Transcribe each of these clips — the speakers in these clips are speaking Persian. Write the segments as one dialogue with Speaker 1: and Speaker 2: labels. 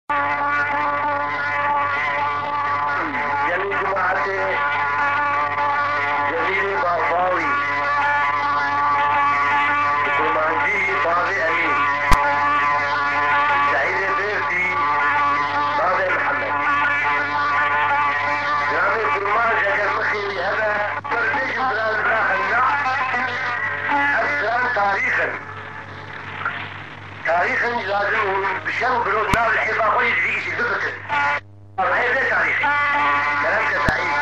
Speaker 1: یعنی جماعت جزیره بافاوی کرمانجی باغ علی سعید بیرتی باغ محمد جناب کرمانج اگر مخيوي هذا برنامج بلاد راحلنا أسرار تاريخا لازم بشان بلود نار الحبا قولي تزيقي شي ضدك هاي غير تاريخي كلامك سعيد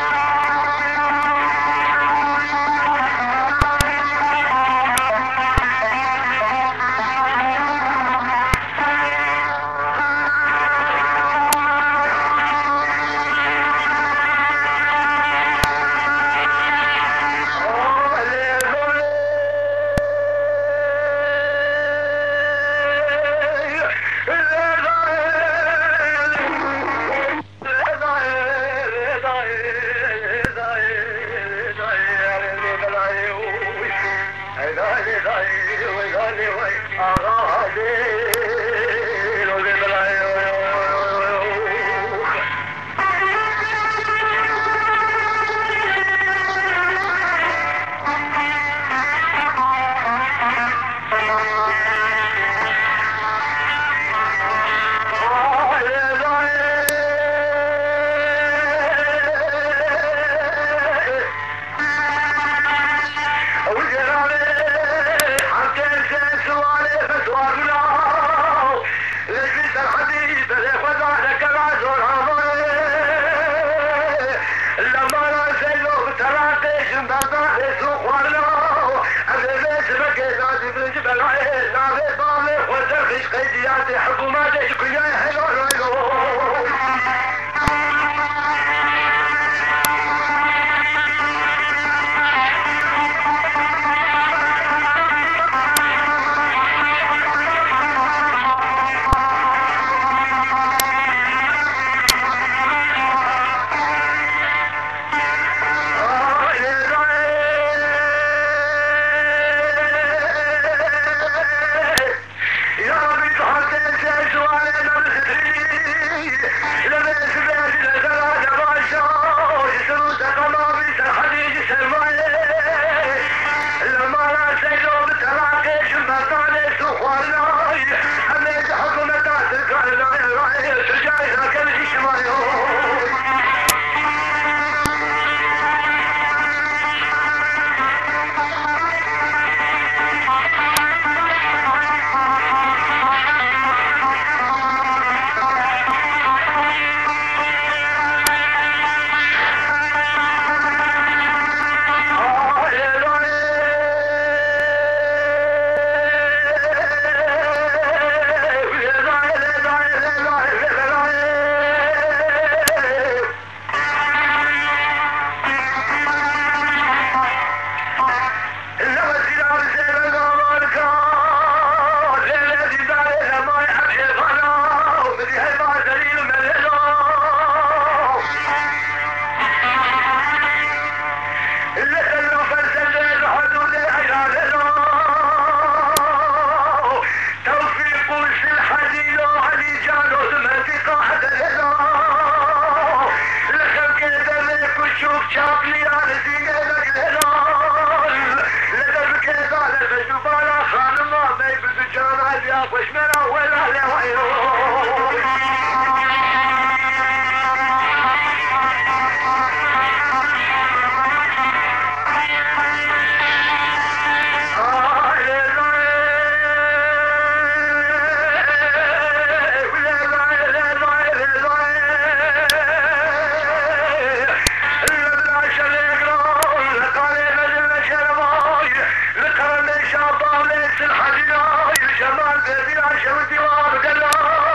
Speaker 1: الحديد الجمال بيبي عشان ودي وارجع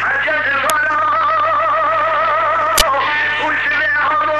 Speaker 1: حجز الغلا وسمعهم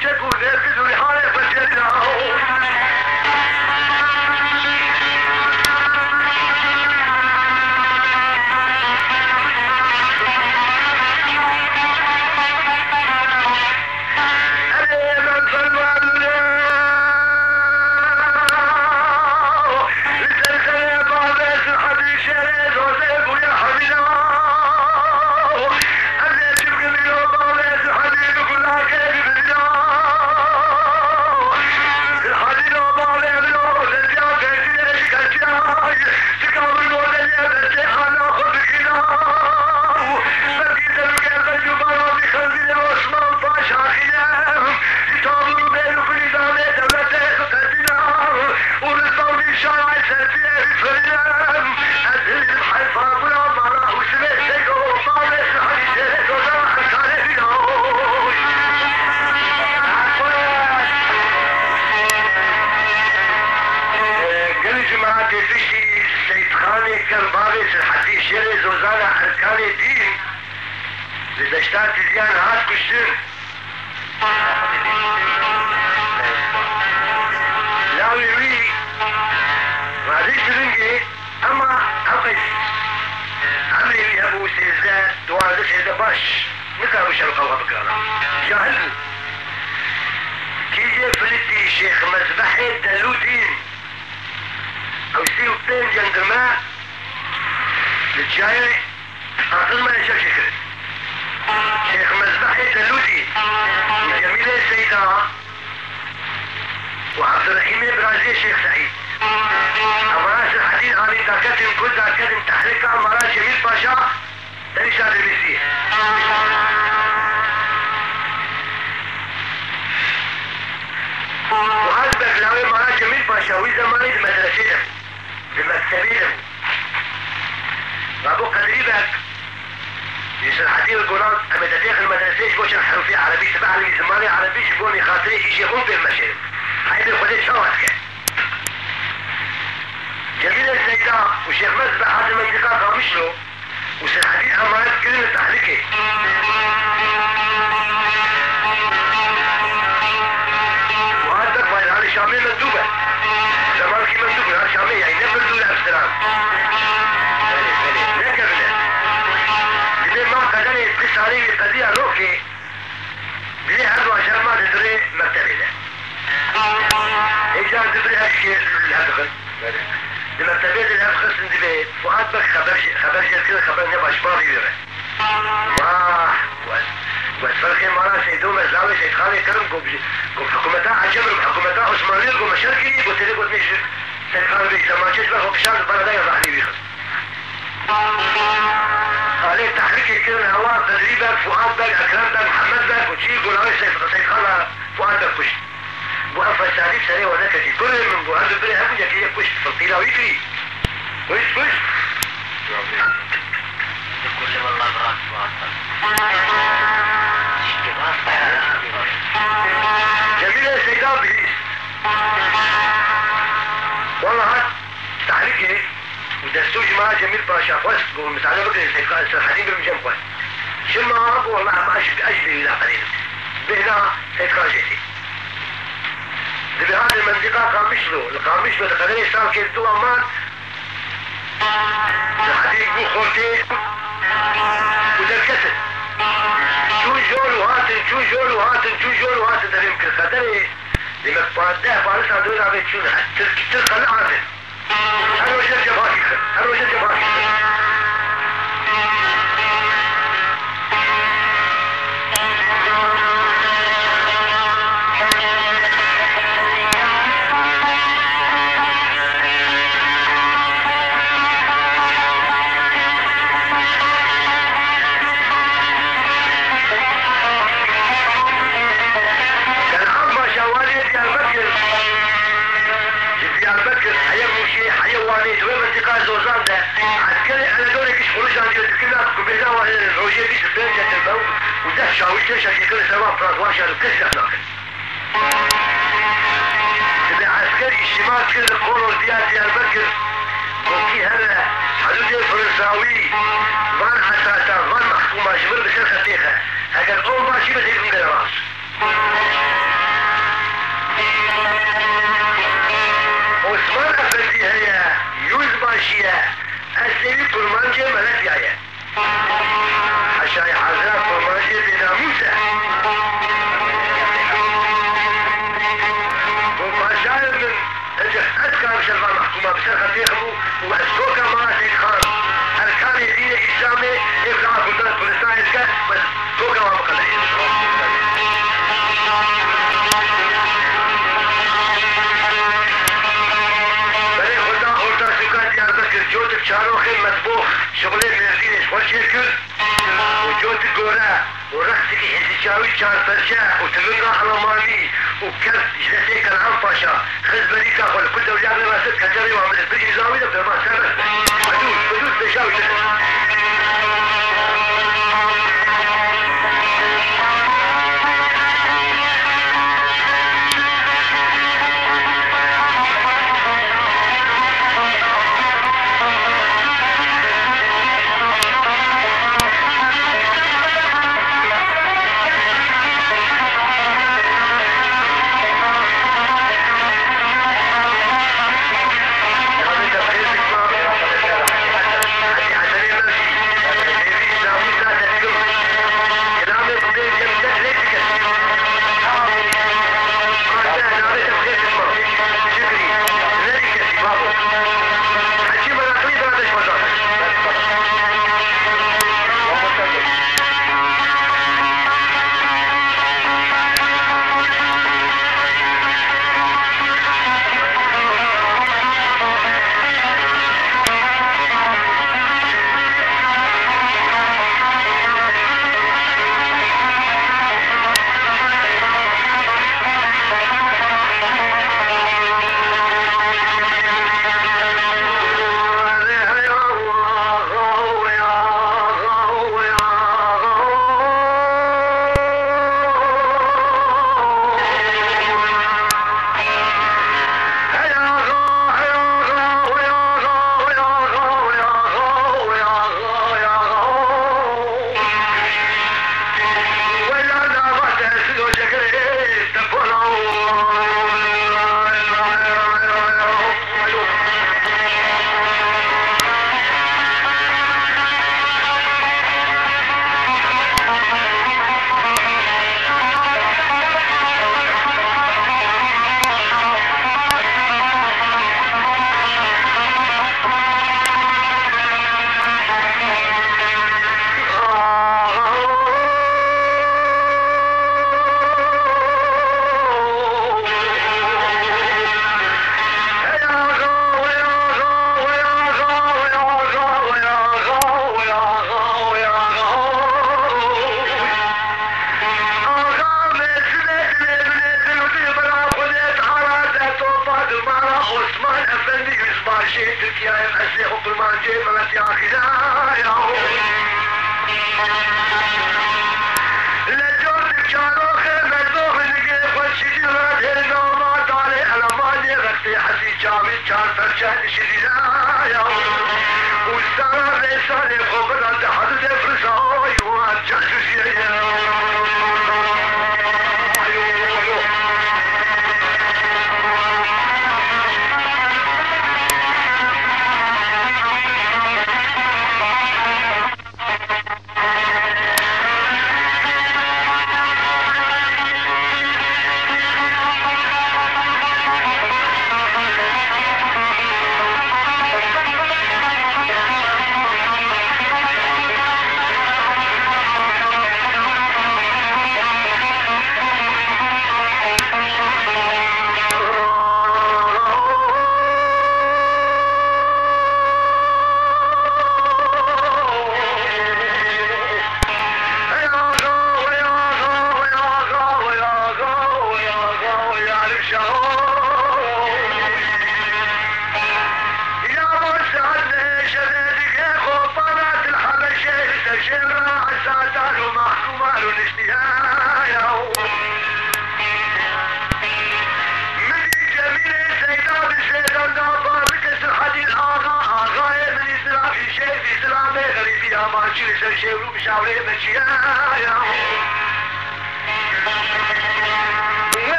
Speaker 1: تشكو نركز ورحالة فجرنا لدشتات زيان هات كشتر لا ويوي وهذيك ترنجي اما اقص عمري ابو سيزداد دوار سيزداد باش نكا مش القوة بكانا جاهل كيجي فلتي شيخ مذبحي دلودين او سيو بين جندرماء للجاي اعطل ما يشاف شكرا شيخ مذبحي دلودي وجميلة السيدة وعبد الرحيم البرازي شيخ سعيد امراس الحديد عامل داكتن كل داكتن تحريكا امراس جميل باشا تنشاد المسيح وهذا بكلاوي امراس جميل باشا وزماني بمدرسة بمكتبين وابو قدريبك يصير حديث القرآن أما تتاخذ المدرسة بوش الحروفية عربي تبع لي زماني عربي شبوني خاطري إيش يقوم بالمشاهد هاي الخديد شوات كان جميل السيدة والشيخ مذبح هذا المنطقة قامش له ويصير حديث أمانات كلمة تحريكي وهذا فايل هذا شامية مندوبة زمان كي مندوبة هذا شامية يعني نفر دولة أفسران تاريخ قضية روكي بلي هدو عشان ما تدري مكتبه ده ايجا تدري هالشيء الهدخل لمكتبه ده الهدخل سندبه فؤاد بك خبر كده خبر نبع شبابي بيره والفرقين معنا سيدو مزاوي سيد خالي كرم قم حكومتها عجبر حكومتها عثمانية قم مشاركي قلت لي قلت مش سيد خالي بيك زمانشيش بك وكشان البلد ده يضعني بيخص عليه تحريك كده الهواء تدريبك فؤاد بك اكرام بك محمد بك وشي يقول هاي سيخلى فؤاد بك كشت وقف السعديد سريع وذاك في كل من فؤاد البري هكو يكي كشت في الطيلة ويكري كشت
Speaker 2: كل والله براك
Speaker 1: جميلة يا سيدان بليس والله هاد تحريكي ودستوج معاه جميل باشا قوس ومساعدة بكري سيدخالين بالمجم قوس شما أبو والله ما أشبه إلى قليل بهنا سيدخال جيتي بهذه المنطقة قامشلو القامشلو تقدري صار كيف دو أمان الحديد بو خورتي وده الكسر شو جول وهاتن ده يمكن خطري لما بعدها بعرفها دول عم تشون تلقى العادل أنا وجد جباكي زوزان ده عسكري انا دوري كيش خروج عن جلد كلها كبيرة والروجيه بيش بين جلد الموت وده شاويش ليش عشان كل سبب فرات واشا وكسر ناقل تبع عسكري الشمال كل القرى والبيات ديال بكر وكي هلا حدود الفرنساوي فان حساسة فان محكومة جبر بسر خطيخة هكذا قوم ماشي بس يكون كده راس بشاروخي مطبوخ شغلي مرزينش خوش يكل وجوت القورة ورختك حسي شاوي شار فرشا وتمنى علماني وكرت جلسيك العنفشة خزبري كاخل كل دولار لما ست كتري وعملت بجي زاوي دفتر ما سرت بدوس تشاوي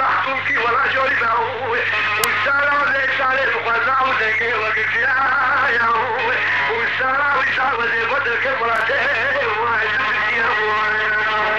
Speaker 1: محطوطي ولا جوري باوي والسلام ليس عليه فخلنا وزيكي وقلت يا والسلام ويسار وزي بدرك مراتي وعزبتي يا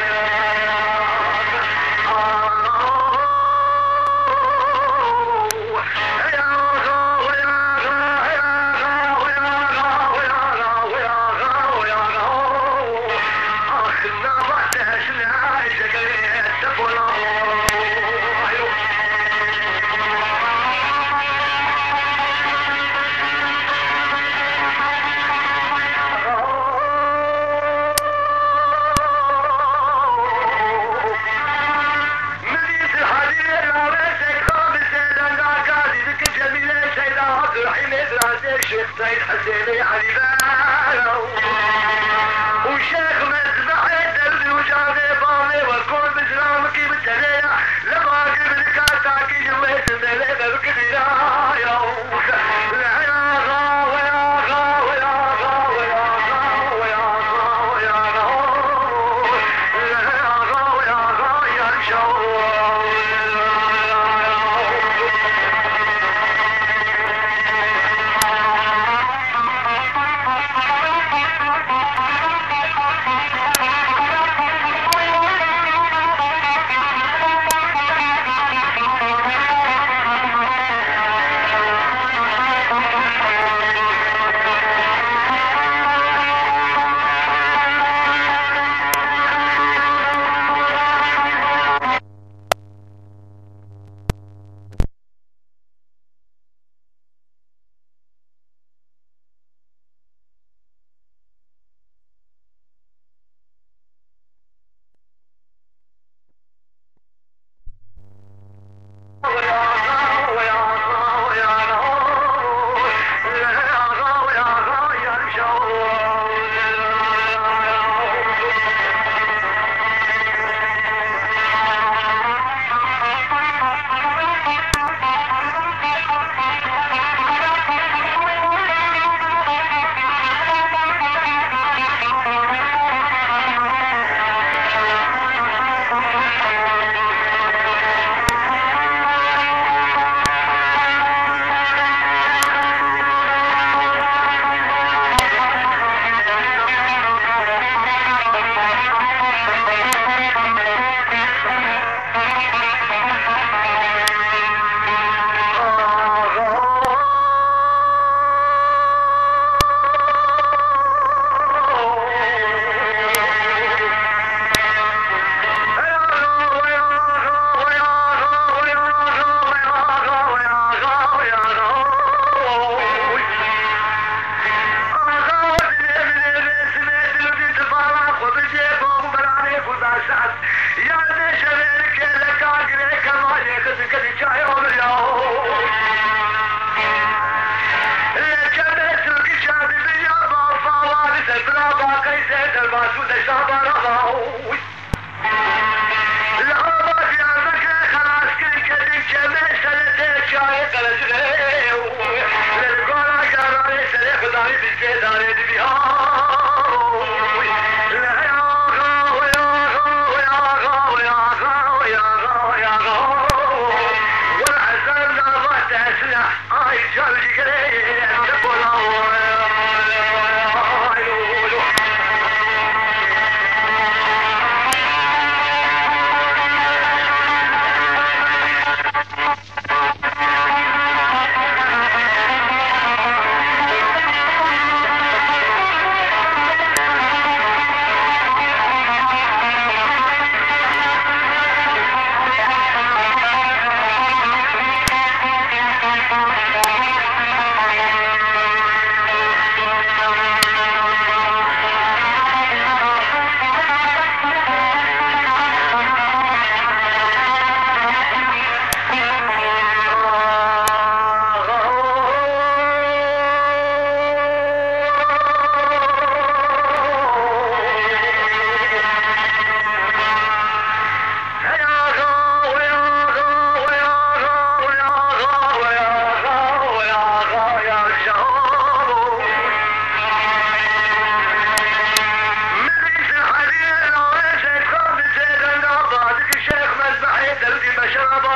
Speaker 1: الشيخ سيد حسيني علي بالو وشيخ مذبح دربي وجابي بالي والكل بسلامك بالتليع لما قبل كاتاكي جميت مليبه بكديايا ويا غا ويا غا ويا غا ويا غا ويا غا ويا غا ويا غا يا الشو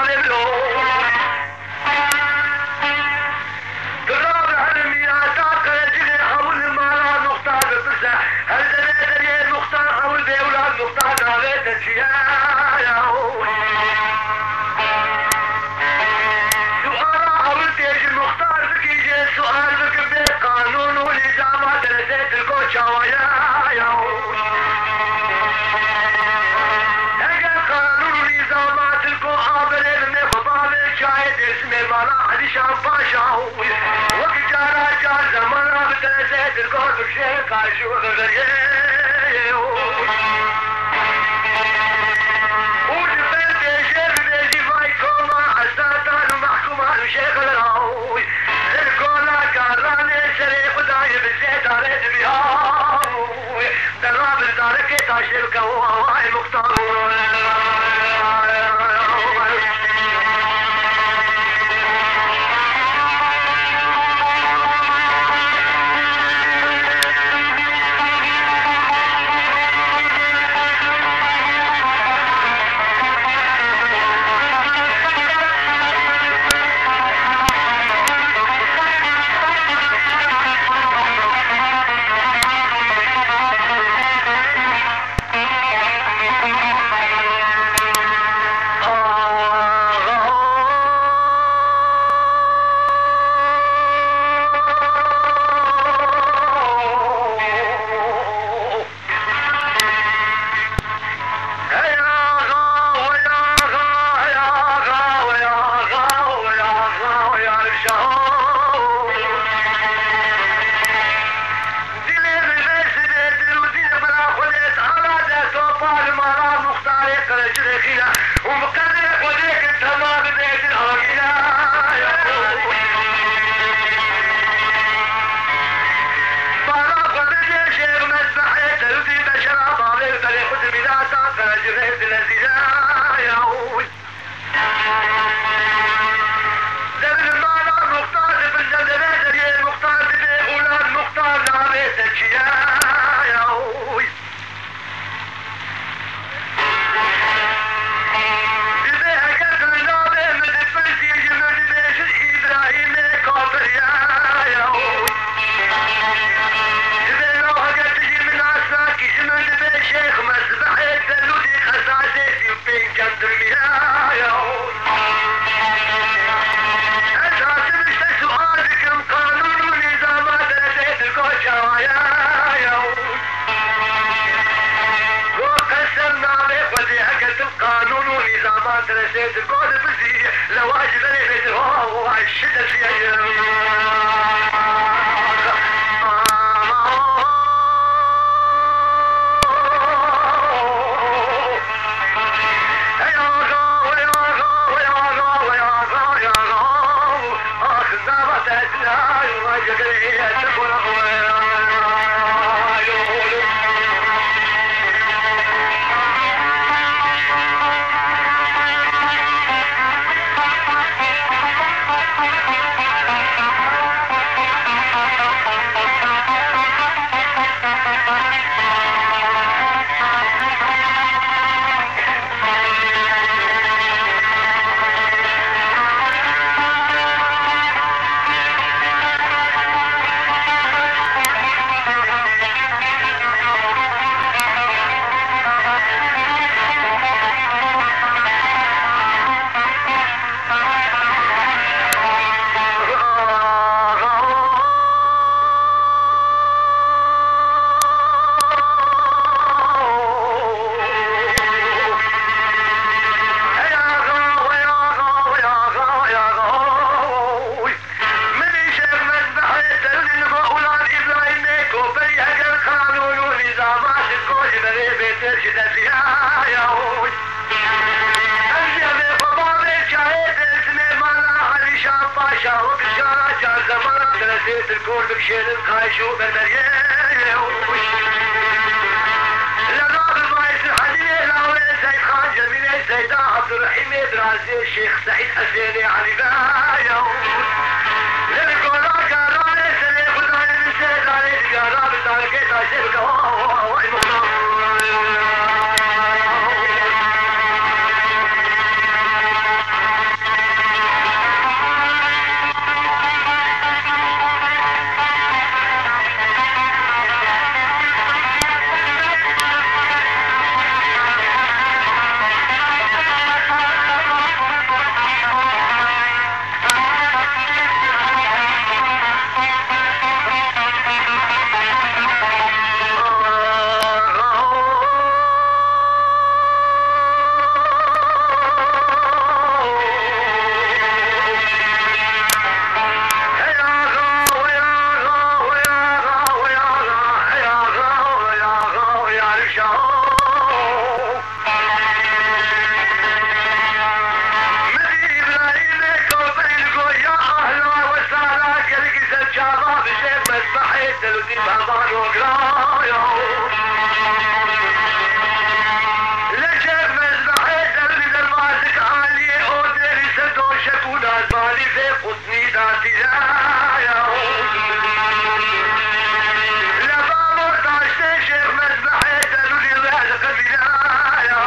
Speaker 1: ظالم له ترابع المياسات رجل حول المالا مختار ببسة هل دليل المختار حول بيولاد مختار ناغيت الشياء سؤال حول تيج المختار بكي سؤال بك بقانون والإزامات رسيت الكوشة ويا شام باشا وقت جارا جار زمانا بتنسيت القول بالشيخ عاشور غريه وجبت شير بيجي فايكوما حساتان ومحكوما الشيخ الراوي القولا قاراني سري خداي بالزيت عريد بيها دراب الداركي تاشر كواي مختار درسيت القول بزي لواجب ليلة الهوا والشدة في أيام الكور بكشيل القايشو بالمريم لقاب المايس الحديث لاوي سيد خان جميل سيد عبد الرحيم دراسي الشيخ سعيد حسيني علي بايو للكورا قاراني سلي خداني من سيد علي قارا بالتاركي تاشر كواوا المخلوق دلودی بابان و گرایا لشک مزبحه دلودی دلمازک آلی او دری سدوشک و نازبالی فی قطنی داتی جایا لبا مرتاشته شیخ مزبحه دلودی رازق بیایا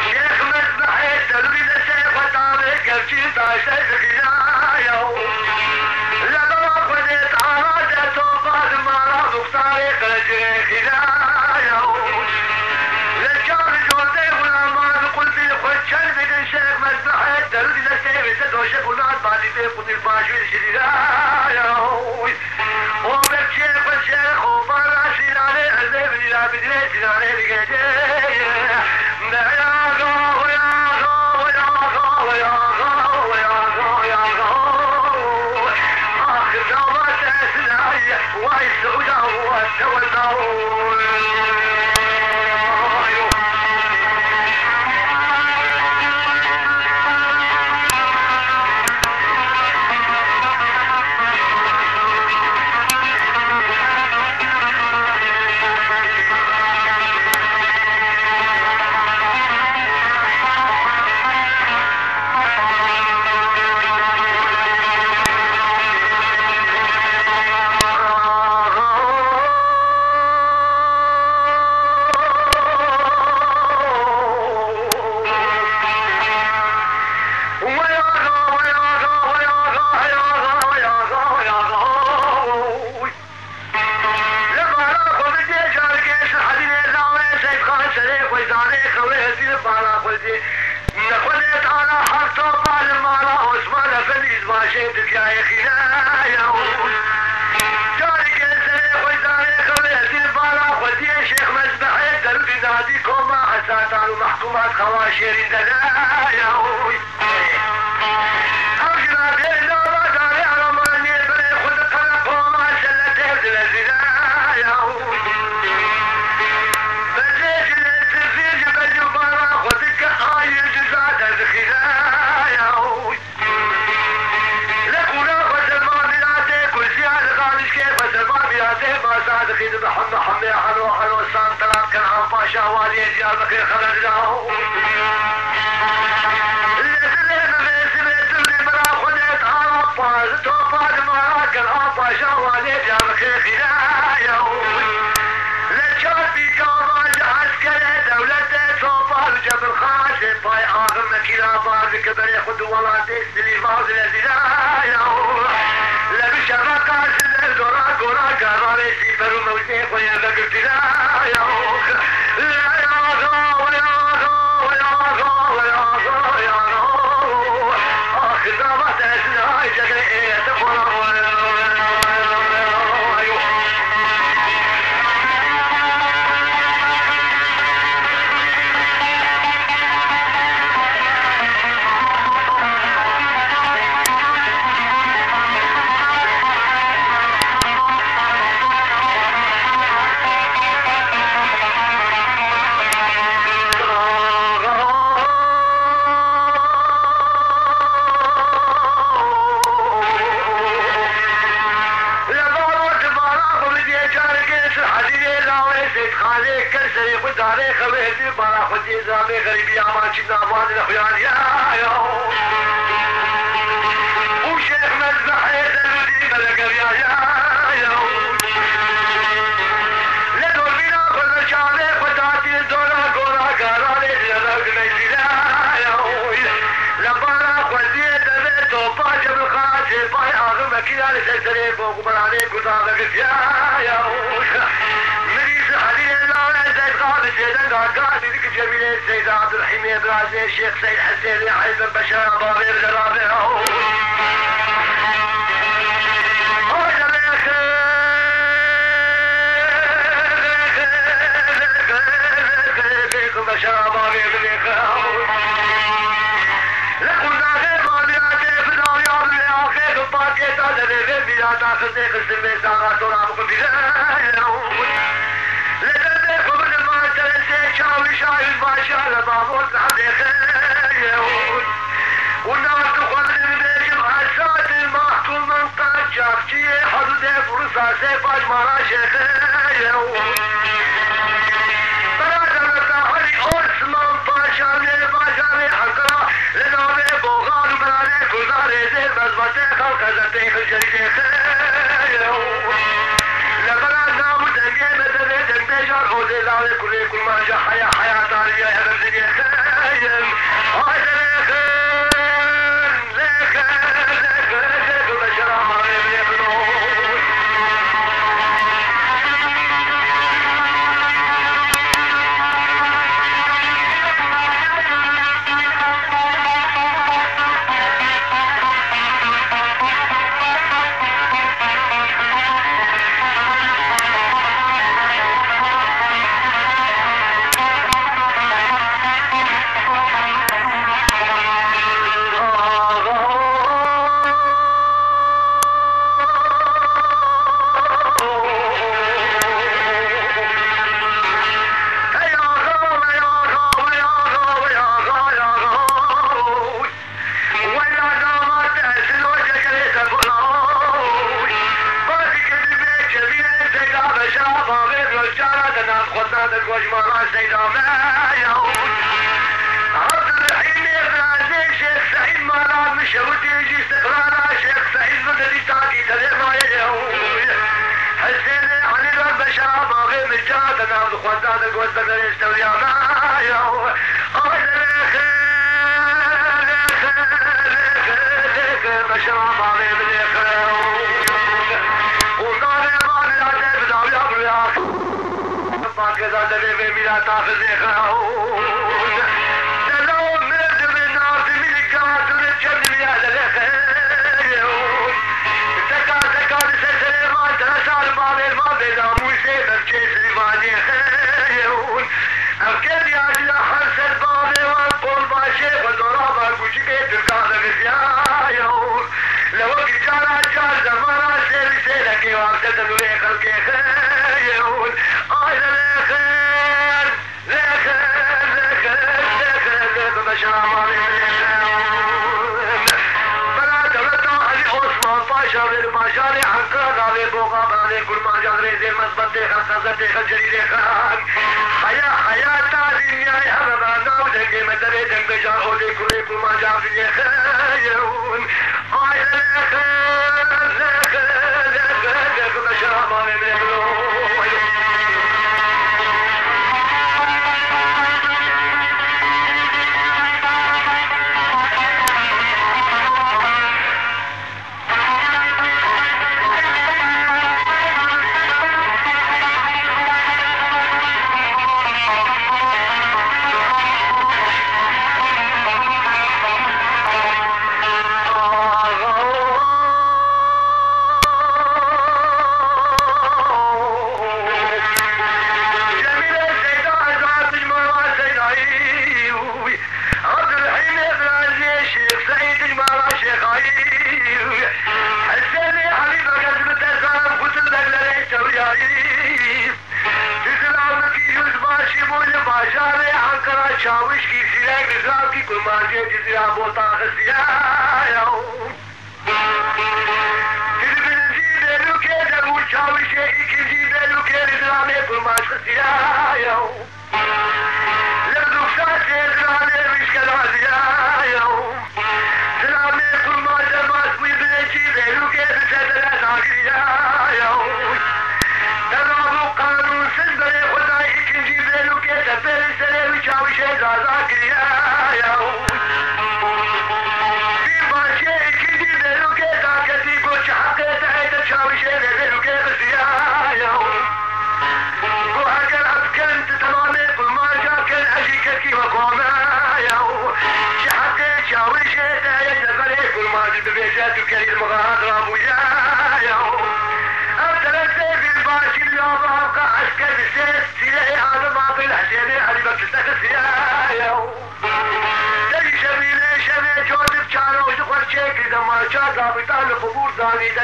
Speaker 1: شیخ مزبحه دلودی دشیخ و تابه گرچی تاشته زخیایا لبا خودت آراده توفاد مارا مختاری قلجه خیایا لشکار جوده غلامان قلبی خود چل بگن شیخ مزبحه دلودی دشیخ سدوشک و نازبالی فی قطنی باشوی شدیدایا او بکشیخ و شیخ و بارا سینانه عزیب نیلا بدره سینانه بگیده بیاغا ویاغا ویاغا ویاغا ویاغا ویاغا آخر دوات اسنائی وای سعودا واتولنا محكومات خواشير دلايا أرجنا بينا وداري على ماني بري خد قلق وما سلته الزلايا بزيج التفيج بجبارا خدك آي جزاد الخلايا لكونا فسلمان بلاتي كل زياد غالش كيف فسلمان بلاتي ما سعد خيد محمد حمي حلو حلو سان طلاب كان عم باشا والي زياد بكي خلد له توفاد مراك الأبا شوالي جابك خلايا لجابي كامل عسكري دولة توفاد جبل خاشم باي آخر مكيلا بارك بري خد ولاتي سليفاز لزلايا لبي شبكة سنة دورا قورا قراري سيبرو موتي خويا بكر تلايا لا يا غا ويا غا ويا غا ويا غا ويا غا آخر دامت أسناي جغي تقول داري خويتي برا خدي زامي غريبي عمان شنا عمان الأخيان يا وشيخ مذبحي دلودي ملك يا لدول بينا خذ شعبي خداتي دولا قورا قراري لرق ميزيلا لبارا خدي دلي توبا جبل خاشي باي آغم مكينا لسلسلي فوق براني قدامك يا مريز حديد الله زيد غالي زيدان قاعد ذيك جميل سيد عبد الرحيم ابراهيم الشيخ سيد حسين يحيى بن بشار ضرير جرابه بشار ضرير لكنا غير مالياتي في دنيا بالآخر باقي تدري غير بلا تاخذ خسر بيساغات ورابق بلا شاوي شايل باشا لبابور تحدي خيون والناس تخذ البيت بحسات المحكوم من قد شافتي حدود سے پاش مارا شیخ برادر ہری عثمان پاشا نے حقرا لنام بوغان برانے گزارے دے مزبط خلق حضرت جلیل لبنا نام دنگے مدد دنگ بیجار ہو دے لاوے کلے کل مانجا حیات آلیا حضر دنیا خیم آئے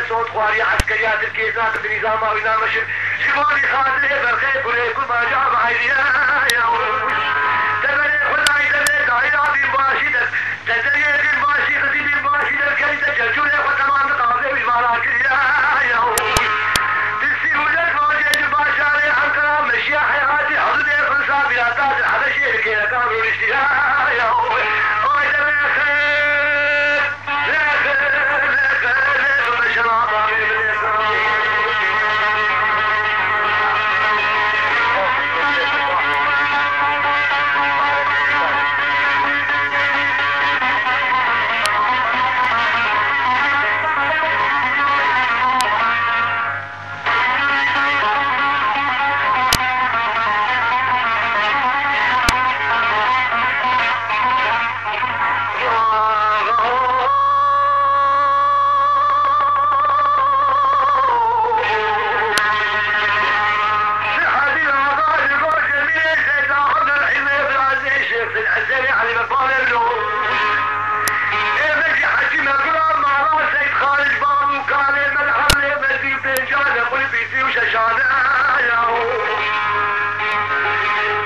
Speaker 1: صوت خواري عسكريات الكيزات بالنظام او نامشر شمالي خاطر برخي كل كل ما جاب عينيا يا تبري خداي تبري دايرا بماشي تدري بماشي خدي بماشي كيد جلجول وتمام قاضي بالمراكز يا الشيخ سيد حسين علي مقبال ابنه مجي حكي مقرام مع راس سيد خالد بابو كان المدحل مزي بيجانا قل بيتي وششانا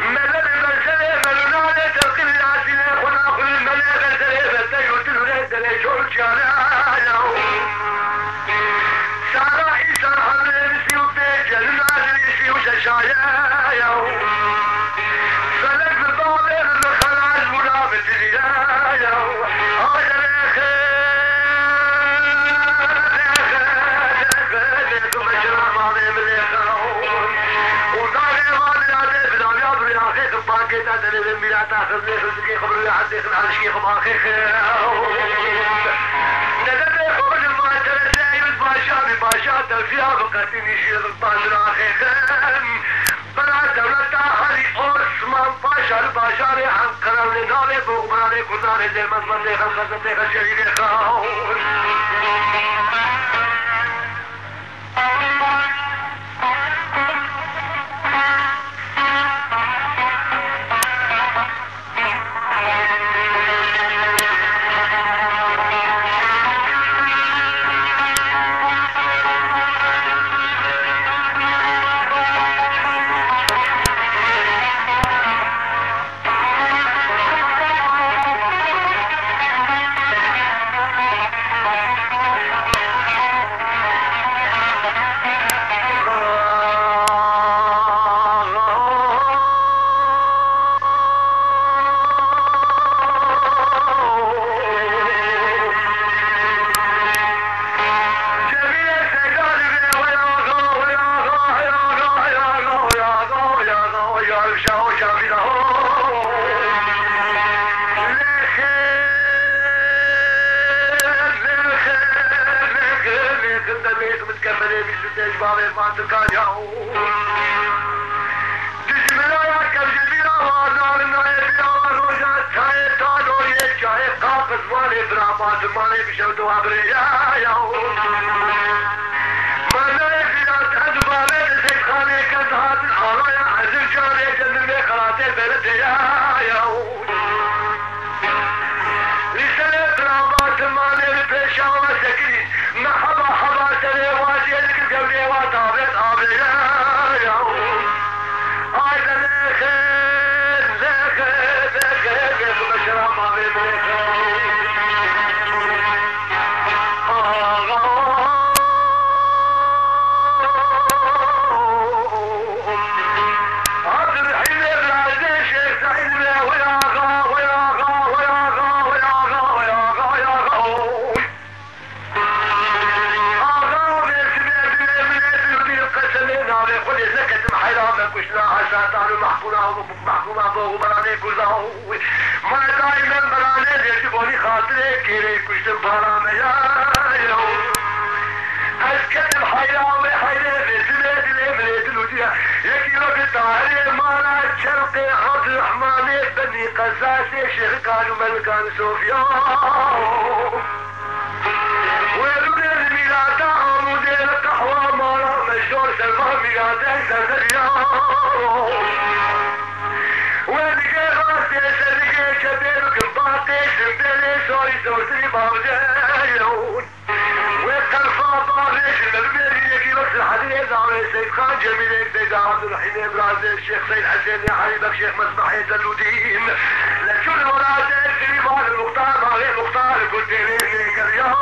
Speaker 1: ملل المسألة ملونا تلقي العسلة وناخذ الملل المسألة بتيوت الولاد ليشور جانا سارا عيسى الحمل مسيو بيجل العسل يسيو ششانا فلك بالطابر الخلاص منافس الهداية هذا الباشاري عن قرار لنالي بوغماني كناري زي مزمن لي خلقة لي خشيري لي خاون الشيخ سيد حسين يا حبيبك شيخ مسبحي زلودين لكل مراد السليمان المختار ما غير مختار قلت لي اليوم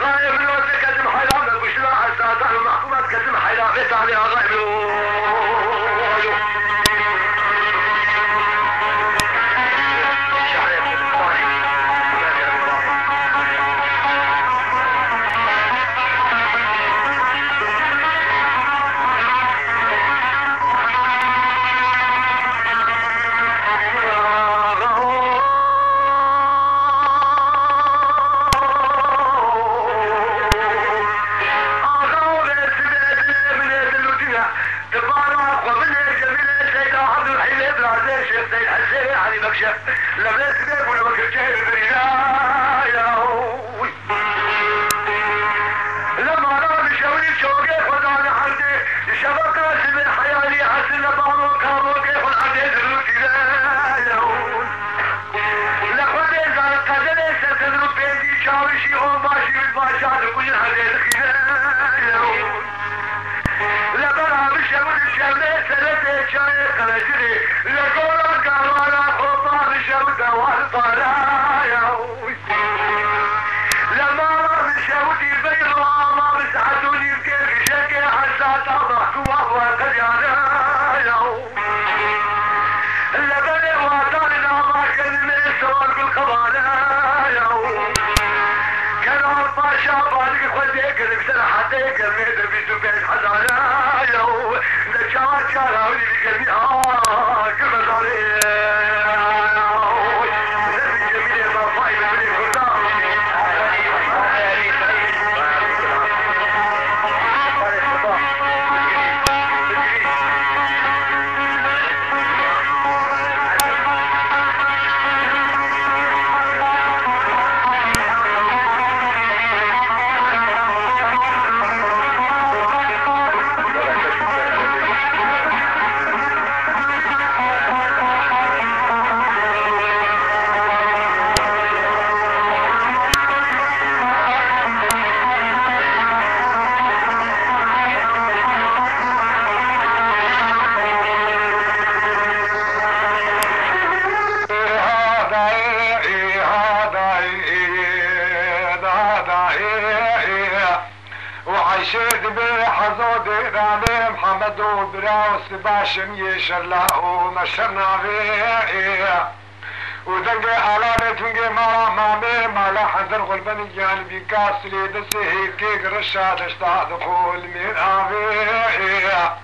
Speaker 1: غايب الوقت كتم حيرام بشراء الساعة المحكومات كتم حيرام غير علي غايب شبكة سبي حيالي حسن بابو كابو كيف العديد الروتي شاوشي هم ماشي بالباشا لكل هذه الخيال لبرا بشمل الشمل سلسة شاي قلجري لقولا قوالا خوطا بشمل والطلايا لما را بشمل بيضا ما بسعدوني كيف شكي حسات ضحكوا وقد يعنايا لبني وطالنا ما كلمة سوال بالقبالايا كانوا الباشا بالك خديك لبسنا حديك الميدة بيتو بيت حزانا يو لجار جارا ولي بقلبي كيف عليه زمي جميل ما فايد مني كردام وعيشت بحظوظ رامي محمد وبراوس باشم يشرلا ومشرنا فيه ودنجي على تنجي مالا مامي مالا حذر غلبني جانبي كاسلي دسي كيك رشاد اشتاق دخول من آفيه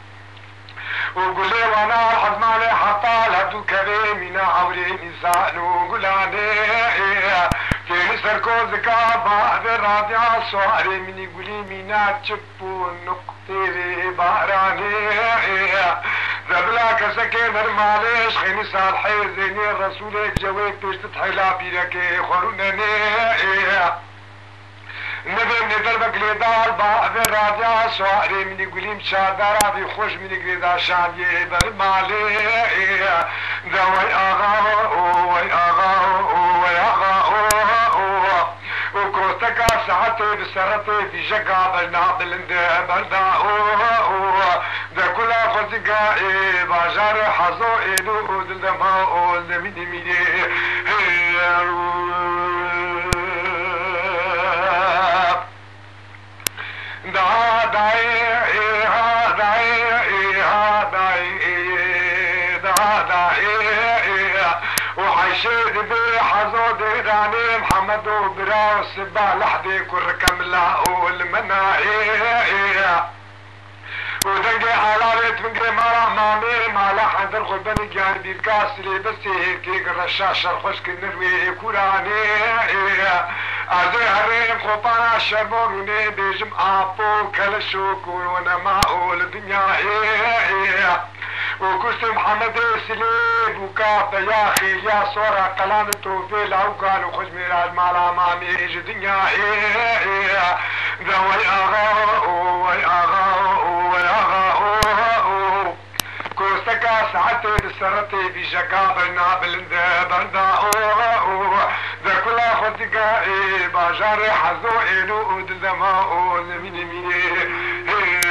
Speaker 1: وقل لي وانا الحزماني حتى لهدو كذي من عوري نسان وقلاني كيني سركوزكا بعد الرادعة صواري من يقولي مينا تشبو نقطيري باراني ذبلا كسكي نرماليش خيني صالحي زيني الرسول الجواب بيش تتحيلا بيركي خوروناني نبي من دربك لدار بعد الرادعة صواري من يقولي مشادرة بيخوش من يقريدا شانيه برمالي دوي آغا وي آغا وي آغا وكوستكا ساعتي بسرتي في جقا بلند بلدا ده كلها خزقا باجار حظو إلو دلدما دميني ميني دا داي ها داي ها داي دا داي وعيشت بحظو ديراني محمد وبراوس بالحدي كركم لا والمناعي ودنجي على تنجي مرا مامي مالا حندر غلبني جانبي الكاسلي بس هيك الرشاش الخشك النروي كوراني ازي هرين خوطانا شرموني بيجم ابو كلشوك وانا معقول الدنيا وكست محمد سليب وكاف يا اخي يا صورة قلان التوفيل عوقال وخش ميراد مالا مامي ايج الدنيا ذوي اغا وي اغا وي اغا كوستكا ساعتي بسرتي في شقابنا بلند بلدا ذا كلها خطيقا باجاري حزو إلو دلما زميني ميني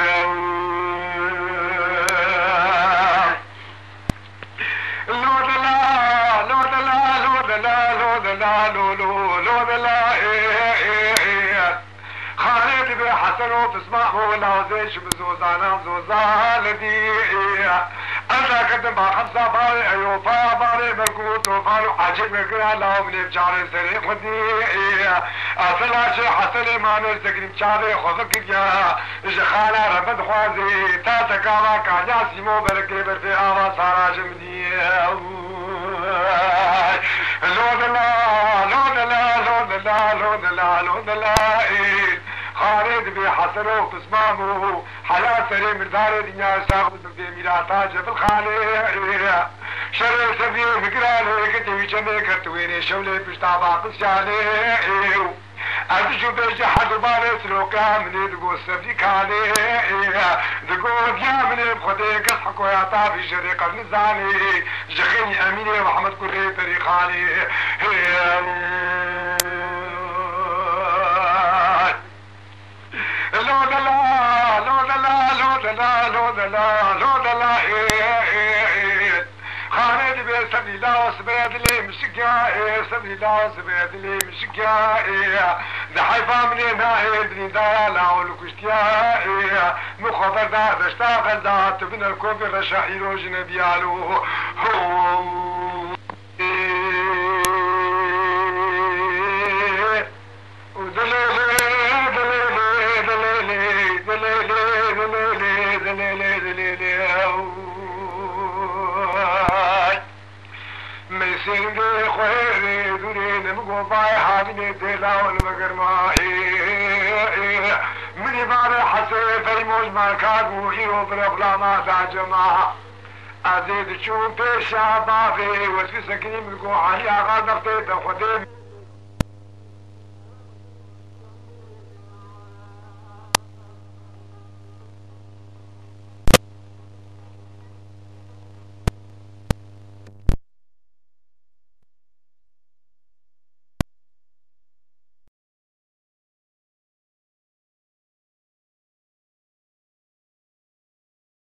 Speaker 1: خالد بحسن وتسمع ولا زيش بزوزانا زوزا لدي أنا كنت مع خمسة باري أيوفا باري مركوت وفارو عجيب مكرا لهم لفجاري سري خدي أصلا شي حسن ما نستقرم شاري خذك يا جخانا رفض خوازي تا تكاما كاجا سيمو بركي برتي آوا سارا جمدي لودلا خالد بحسن وتسمامه حلا سري من دار الدنيا ساخذ بميراتا جبل خالي شر سبي مقرانه كتوي جمي كتويني شولي بشتابا قسياني أدشو بيش حد بارس لوكا مني دقو سبي كالي دقو ديامني بخدي قصحكو يا طافي شريق النزاني جخيني أميني محمد كوري فريقاني
Speaker 3: لا خالد بن سبيل الله وسبيد لي مشكاء سبيل الله وسبيد لي مشكاء دحيفا من هنا ابني دالا والكشتياء مخبر دا اشتاق ذات بن الكوب الرشائر وجنبيالو مسيري خويري دورين مقوباي حامي ديلا والمقرماي مني باري حسي في موج كاغو ايو برغلاما دا جماعة ازيد شو بيشا بافي وسي سكيني ملقو علي اغا نفتي دخدي